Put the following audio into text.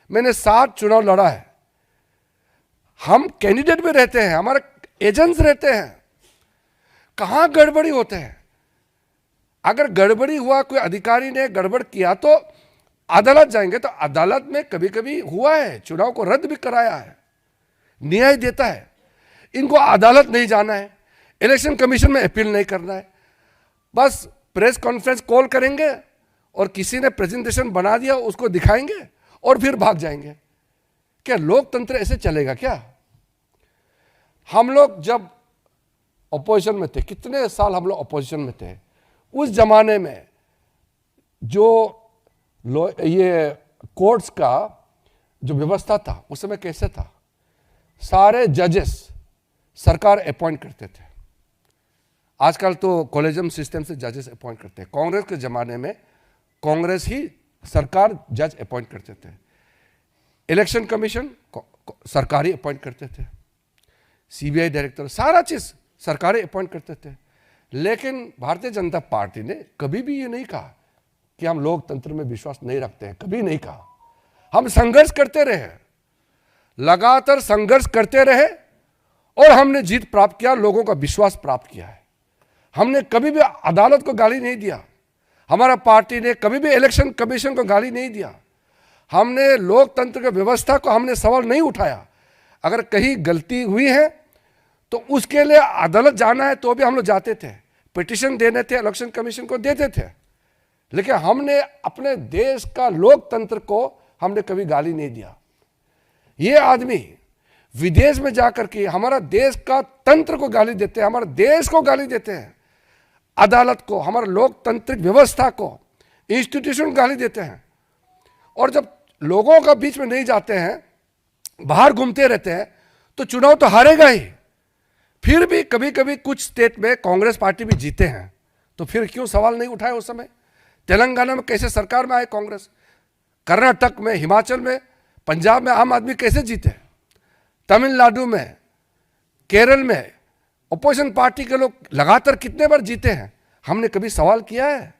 मैंने 7 चुनाव लड़ा है। हम कैंडिडेट में रहते हैं, हमारे एजेंट्स रहते हैं, कहां गड़बड़ी होते हैं। अगर गड़बड़ी हुआ, कोई अधिकारी ने गड़बड़ किया तो अदालत जाएंगे, तो अदालत में कभी कभी हुआ है, चुनाव को रद्द भी कराया है, न्याय देता है। इनको अदालत नहीं जाना है, इलेक्शन कमीशन में अपील नहीं करना है, बस प्रेस कॉन्फ्रेंस कॉल करेंगे और किसी ने प्रेजेंटेशन बना दिया उसको दिखाएंगे और फिर भाग जाएंगे। क्या लोकतंत्र ऐसे चलेगा क्या? हम लोग जब अपोजिशन में थे, कितने साल हम लोग अपोजिशन में थे, उस जमाने में जो ये कोर्ट्स का जो व्यवस्था था उस समय कैसे था? सारे जजेस सरकार अपॉइंट करते थे। आजकल तो कॉलेजियम सिस्टम से जजेस अपॉइंट करते हैं। कांग्रेस के जमाने में कांग्रेस ही सरकार जज अपॉइंट करते थे। इलेक्शन कमीशन सरकारी अपॉइंट करते थे, सीबीआई डायरेक्टर, सारा चीज सरकारी अपॉइंट करते थे। लेकिन भारतीय जनता पार्टी ने कभी भी ये नहीं कहा कि हम लोकतंत्र में विश्वास नहीं रखते हैं, कभी नहीं कहा। हम संघर्ष करते रहे, लगातार संघर्ष करते रहे और हमने जीत प्राप्त किया, लोगों का विश्वास प्राप्त किया है। हमने कभी भी अदालत को गाली नहीं दिया, हमारा पार्टी ने कभी भी इलेक्शन कमीशन को गाली नहीं दिया, हमने लोकतंत्र की व्यवस्था को हमने सवाल नहीं उठाया। अगर कहीं गलती हुई है तो उसके लिए अदालत जाना है तो भी हम लोग जाते थे, पिटीशन देने थे, इलेक्शन कमीशन को देते थे। लेकिन हमने अपने देश का लोकतंत्र को हमने कभी गाली नहीं दिया। ये आदमी विदेश में जाकर के हमारा देश का तंत्र को गाली देते हैं, हमारे देश को गाली देते हैं, अदालत को, हमारे लोकतांत्रिक व्यवस्था को, इंस्टीट्यूशन को गाली देते हैं। और जब लोगों का बीच में नहीं जाते हैं, बाहर घूमते रहते हैं, तो चुनाव तो हारेगा ही। फिर भी कभी कभी कुछ स्टेट में कांग्रेस पार्टी भी जीते हैं, तो फिर क्यों सवाल नहीं उठाए उस समय? तेलंगाना में कैसे सरकार में आए कांग्रेस, कर्नाटक में, हिमाचल में, पंजाब में आम आदमी कैसे जीते, तमिलनाडु में, केरल में अपोजिशन पार्टी के लोग लगातार कितने बार जीते हैं? हमने कभी सवाल किया है?